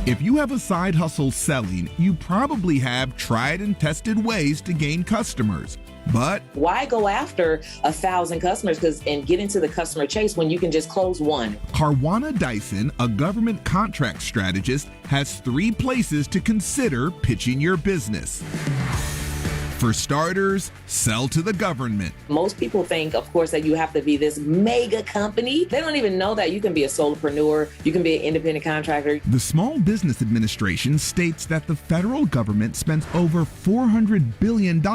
If you have a side hustle selling, you probably have tried and tested ways to gain customers. But why go after 1,000 customers and get into the customer chase when you can just close one? Karwanna D, a government contract strategist, has 3 places to consider pitching your business. For starters, sell to the government. Most people think, of course, that you have to be this mega company. They don't even know that you can be a solopreneur, you can be an independent contractor. The Small Business Administration states that the federal government spends over $400 billion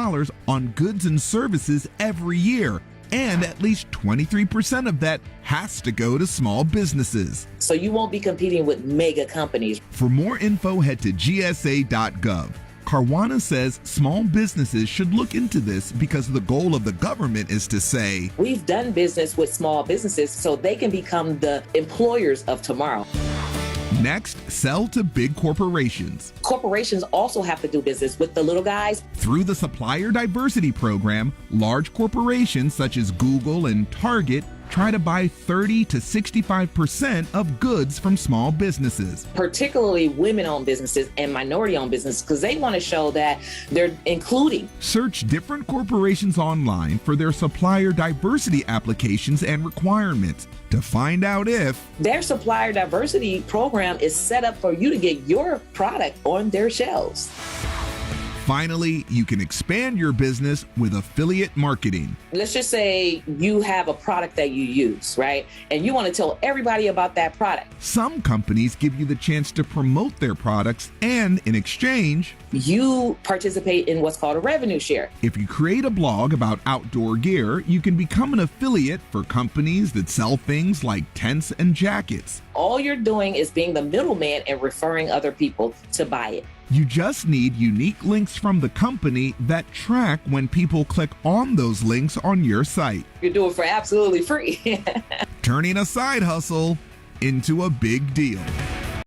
on goods and services every year, and at least 23% of that has to go to small businesses. So you won't be competing with mega companies. For more info, head to gsa.gov. Karwanna says small businesses should look into this because the goal of the government is to say, we've done business with small businesses so they can become the employers of tomorrow. Next, sell to big corporations. Corporations also have to do business with the little guys. Through the Supplier Diversity Program, large corporations such as Google and Target try to buy 30 to 65% of goods from small businesses. Particularly women-owned businesses and minority-owned businesses, because they want to show that they're including. Search different corporations online for their supplier diversity applications and requirements to find out if their supplier diversity program is set up for you to get your product on their shelves. Finally, you can expand your business with affiliate marketing. Let's just say you have a product that you use, right? And you want to tell everybody about that product. Some companies give you the chance to promote their products, and in exchange, you participate in what's called a revenue share. If you create a blog about outdoor gear, you can become an affiliate for companies that sell things like tents and jackets. All you're doing is being the middleman and referring other people to buy it. You just need unique links from the company that track when people click on those links on your site. You do it for absolutely free. Turning a side hustle into a big deal.